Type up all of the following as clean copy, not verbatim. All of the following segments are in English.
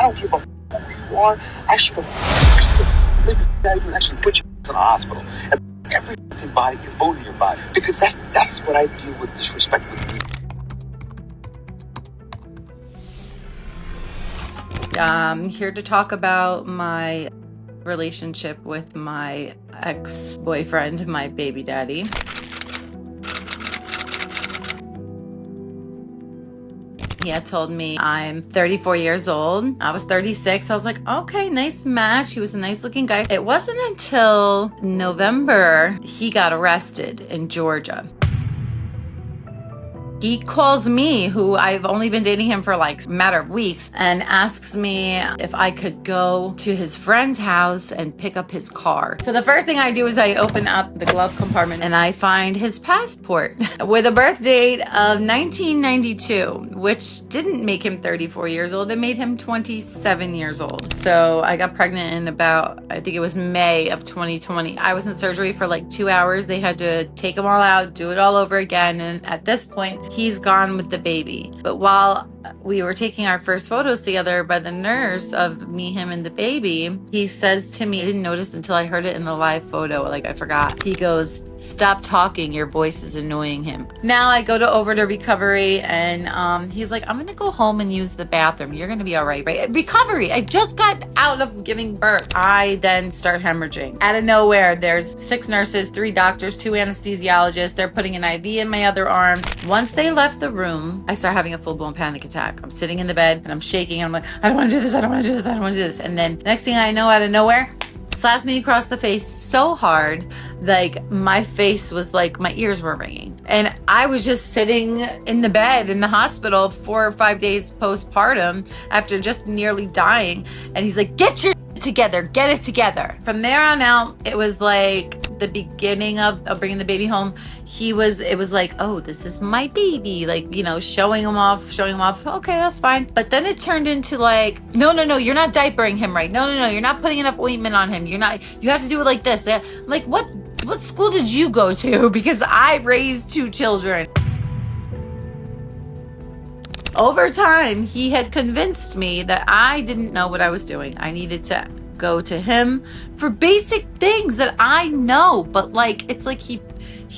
don't give a who you are. I should have live out of you and actually put you in the hospital. And every body can bone in your body. Because that's what I deal with disrespect with you. I'm here to talk about my relationship with my ex-boyfriend, my baby daddy. He had told me I'm 34 years old. I was 36. I was like, okay, nice match. He was a nice looking guy. It wasn't until November he got arrested in Georgia. He calls me, who I've only been dating him for like a matter of weeks, and asks me if I could go to his friend's house and pick up his car. So the first thing I do is I open up the glove compartment and I find his passport with a birth date of 1992, which didn't make him 34 years old. It made him 27 years old. So I got pregnant in about, I think it was May of 2020. I was in surgery for like 2 hours. They had to take them all out, do it all over again. And at this point, he's gone with the baby. But while we were taking our first photos together by the nurse of me, him, and the baby, he says to me, I didn't notice until I heard it in the live photo, like I forgot. He goes, "Stop talking, your voice is annoying him." Now I go over to recovery and he's like, "I'm gonna go home and use the bathroom. You're gonna be all right." Recovery, I just got out of giving birth. I then start hemorrhaging. Out of nowhere, there's 6 nurses, 3 doctors, 2 anesthesiologists. They're putting an IV in my other arm. Once they left the room, I start having a full-blown panic attack. I'm sitting in the bed and I'm shaking and I'm like, I don't want to do this, I don't want to do this, I don't want to do this. And then next thing I know, out of nowhere, slaps me across the face so hard, like my face was like, my ears were ringing. And I was just sitting in the bed in the hospital 4 or 5 days postpartum after just nearly dying. And he's like, "Get your together, get it together." From there on out, it was like the beginning of bringing the baby home. It was like, oh, this is my baby, like, you know, showing him off. Okay, that's fine. But then it turned into like, no, you're not diapering him right. No, you're not putting enough ointment on him. You have to do it like this. Like, what school did you go to? Because I raised 2 children. Over time, he had convinced me that I didn't know what I was doing. I needed to go to him for basic things that I know, but like, it's like he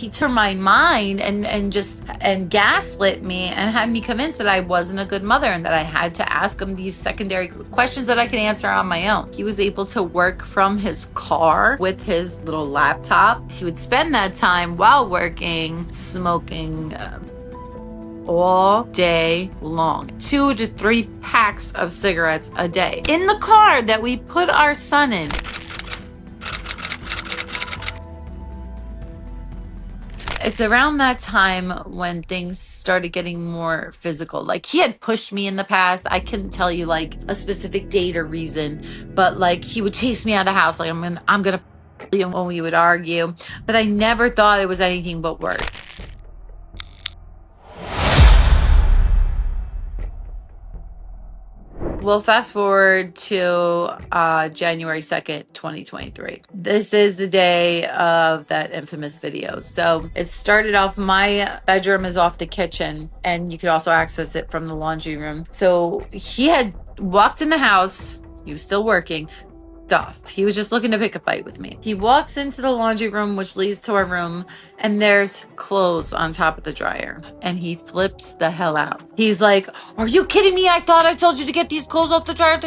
turned my mind and gaslit me and had me convinced that I wasn't a good mother and that I had to ask him these secondary questions that I could answer on my own. He was able to work from his car with his little laptop. He would spend that time while working, smoking, all day long. 2 to 3 packs of cigarettes a day in the car that we put our son in. It's around that time when things started getting more physical. Like, he had pushed me in the past. I couldn't tell you like a specific date or reason, but like he would chase me out of the house. Like, I'm gonna you when we would argue, but I never thought it was anything but work. Well, fast forward to January 2nd, 2023. This is the day of that infamous video. So it started off, my bedroom is off the kitchen and you could also access it from the laundry room. So he had walked in the house, he was still working, off. He was just looking to pick a fight with me. He walks into the laundry room, which leads to our room, and there's clothes on top of the dryer. And he flips the hell out. He's like, "Are you kidding me? I thought I told you to get these clothes off the dryer."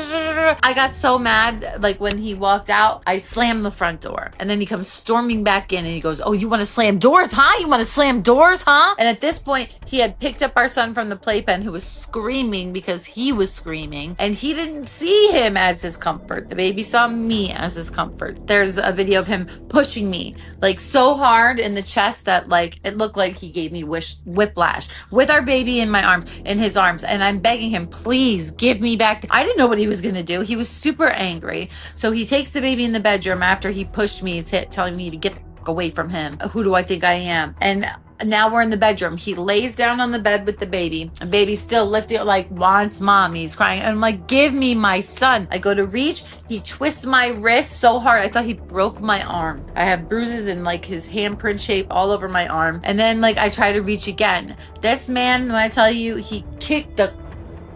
I got so mad. Like, when he walked out, I slammed the front door. And then he comes storming back in and he goes, "Oh, you want to slam doors, huh? You want to slam doors, huh?" And at this point, he had picked up our son from the playpen, who was screaming because he was screaming. And he didn't see him as his comfort. The baby saw me as his comfort. There's a video of him pushing me like so hard in the chest that like it looked like he gave me whiplash with our baby in my arms, in his arms. And I'm begging him, "Please give me back." I didn't know what he was going to do. He was super angry. So he takes the baby in the bedroom after he pushed me. He's telling me to get away from him. Who do I think I am? And now we're in the bedroom. He lays down on the bed with the baby. The baby's still lifting, like wants mom. He's crying. And I'm like, "Give me my son." I go to reach. He twists my wrist so hard. I thought he broke my arm. I have bruises and like his handprint shape all over my arm. And then like I try to reach again. This man, when I tell you, he kicked the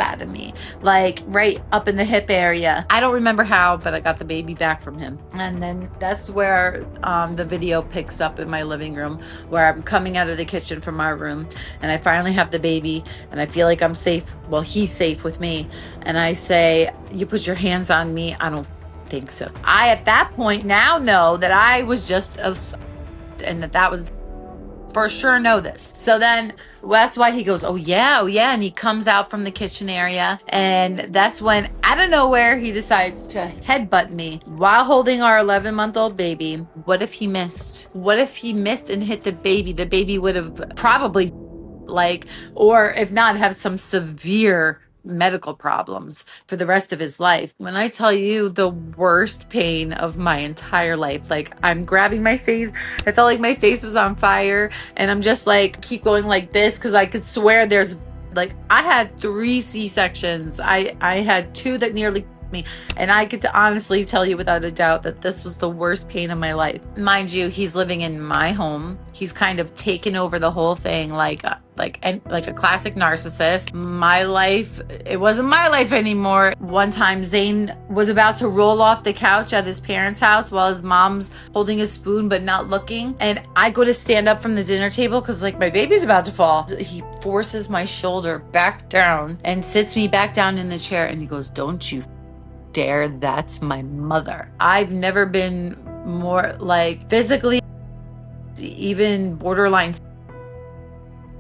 out of me, like right up in the hip area. I don't remember how, but I got the baby back from him. And then that's where the video picks up in my living room, where I'm coming out of the kitchen from our room, and I finally have the baby, and I feel like I'm safe. Well, he's safe with me. And I say, you put your hands on me? I don't think so. I, at that point, now know that I was just and that was for sure know this. So then that's why he goes, oh yeah. And he comes out from the kitchen area. And that's when, out of nowhere, he decides to headbutt me while holding our 11-month-old baby. What if he missed? What if he missed and hit the baby? The baby would have probably or if not, have some severe medical problems for the rest of his life. When I tell you the worst pain of my entire life, like I'm grabbing my face, I felt like my face was on fire, and I'm just like keep going like this because I could swear there's like I had 3 C-sections. I had 2 that nearly me, and I could honestly tell you without a doubt that this was the worst pain of my life. Mind you, he's living in my home. He's kind of taken over the whole thing like a classic narcissist. My life, it wasn't my life anymore. One time Zane was about to roll off the couch at his parents' house while his mom's holding a spoon but not looking, and I go to stand up from the dinner table because like my baby's about to fall. He forces my shoulder back down and sits me back down in the chair, and he goes, don't you dare, that's my mother. I've never been more like physically, even borderline.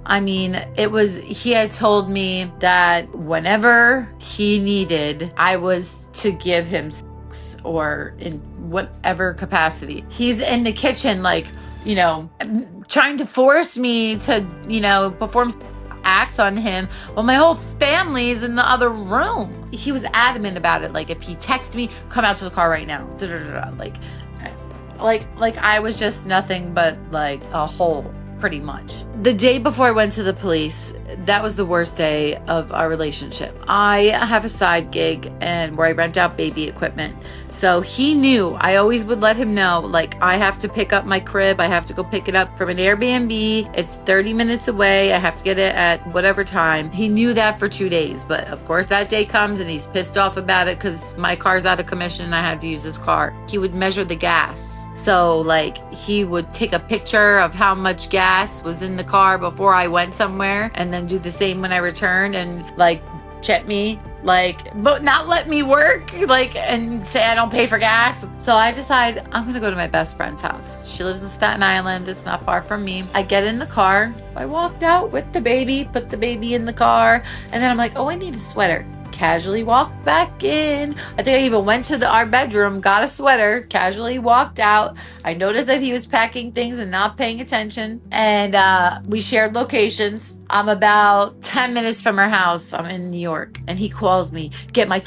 I mean, he had told me that whenever he needed, I was to give him sex, or in whatever capacity. He's in the kitchen, like, trying to force me to, perform acts on him while my whole family's in the other room. He was adamant about it. Like, if he texted me, come out to the car right now. Like I was just nothing but like a hole, pretty much. The day before I went to the police, that was the worst day of our relationship. I have a side gig and where I rent out baby equipment. So he knew, I always would let him know, like, I have to pick up my crib. I have to go pick it up from an Airbnb. It's 30 minutes away. I have to get it at whatever time. He knew that for 2 days. But of course that day comes and he's pissed off about it because my car's out of commission and I had to use his car. He would measure the gas. So like he would take a picture of how much gas was in the car before I went somewhere and then do the same when I returned and like check me, but not let me work, and say I don't pay for gas. So I decide I'm gonna go to my best friend's house. She lives in Staten Island. It's not far from me. I get in the car. I walked out with the baby, put the baby in the car, and then I'm like, oh, I need a sweater. Casually walked back in. I think I even went to our bedroom, got a sweater, casually walked out. I noticed that he was packing things and not paying attention. And we shared locations. I'm about 10 minutes from her house. I'm in New York. And he calls me, get my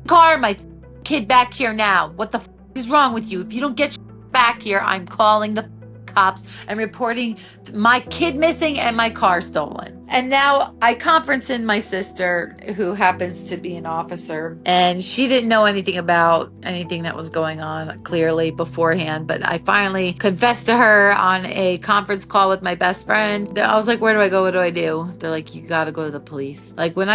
car, my kid back here now. What the is wrong with you? If you don't get back here, I'm calling the cops and reporting my kid missing and my car stolen. And now I conference in my sister, who happens to be an officer, and she didn't know anything about anything that was going on clearly beforehand. But I finally confessed to her on a conference call with my best friend. I was like, where do I go? What do I do? They're like, you got to go to the police. Like when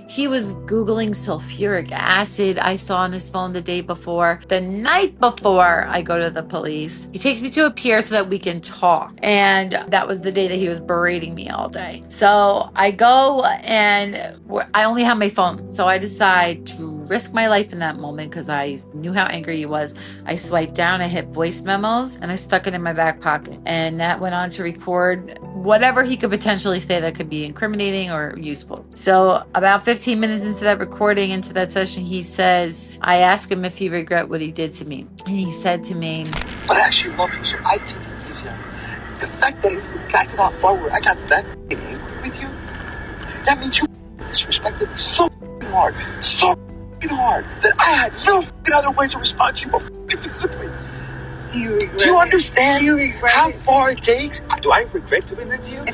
he was Googling sulfuric acid I saw on his phone the day before. The night before I go to the police, he takes me to a pier so that we can talk. And that was the day that he was berating me all day. So I go and I only have my phone. So I decide to risk my life in that moment because I knew how angry he was. I swiped down, I hit voice memos, and I stuck it in my back pocket. And that went on to record whatever he could potentially say that could be incriminating or useful. So about 15 minutes into that recording, into that session, he says, I asked him if he regret what he did to me. And he said to me, but I actually love you, so I take it easy on you. The fact that you got to that far where I got that angry with you, that means you disrespected me so hard, that I had no other way to respond to you but physically. Do you understand how far it takes? Do I regret doing that to you?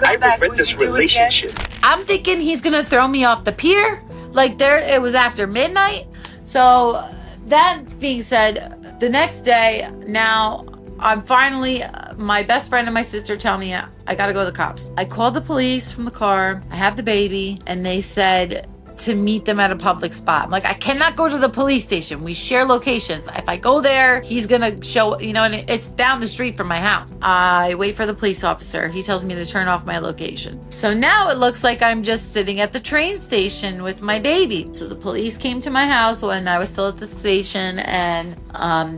I regret this relationship. I'm thinking he's going to throw me off the pier. It was after midnight. So that being said, the next day, now I'm finally, my best friend and my sister tell me I got to go to the cops. I called the police from the car. I have the baby. And they said, to meet them at a public spot. I'm like, I cannot go to the police station. We share locations. If I go there, he's gonna show, and it's down the street from my house. I wait for the police officer. He tells me to turn off my location. So now it looks like I'm just sitting at the train station with my baby. So the police came to my house when I was still at the station, and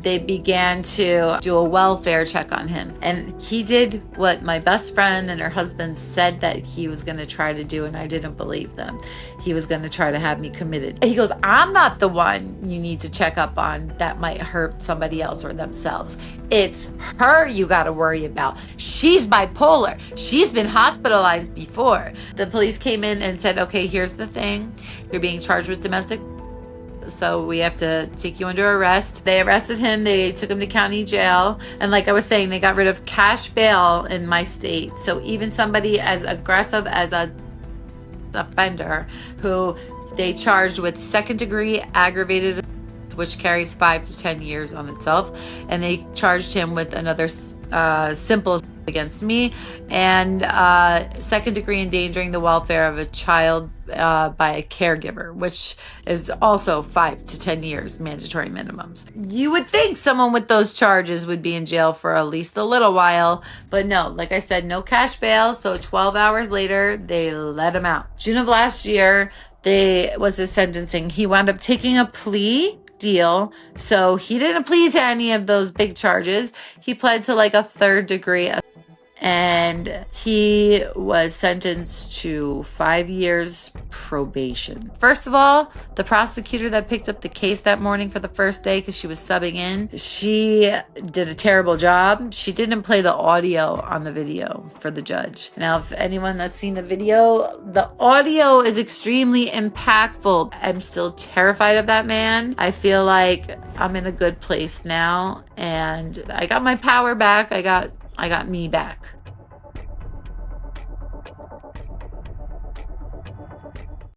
they began to do a welfare check on him. And he did what my best friend and her husband said that he was going to try to do, and I didn't believe them. He was going to try to have me committed. He goes, I'm not the one you need to check up on that might hurt somebody else or themselves. It's her you got to worry about. She's bipolar. She's been hospitalized before. The police came in and said, okay, here's the thing. You're being charged with domestic, so we have to take you under arrest. They arrested him. They took him to county jail. And like I was saying, they got rid of cash bail in my state. So even somebody as aggressive as a offender who they charged with second degree aggravated, which carries 5 to 10 years on itself. And they charged him with another simple against me and second degree endangering the welfare of a child by a caregiver, which is also 5 to 10 years mandatory minimums. You would think someone with those charges would be in jail for at least a little while, but no, like I said, no cash bail. So 12 hours later, they let him out. June of last year, was his sentencing. He wound up taking a plea deal. So he didn't plead to any of those big charges. He pled to like a third degree, and he was sentenced to 5 years probation. First of all, the prosecutor that picked up the case that morning for the first day, because she was subbing in, she did a terrible job. She didn't play the audio on the video for the judge. Now, if anyone that's seen the video, the audio is extremely impactful. I'm still terrified of that man. I feel like I'm in a good place now, and I got my power back. I got me back.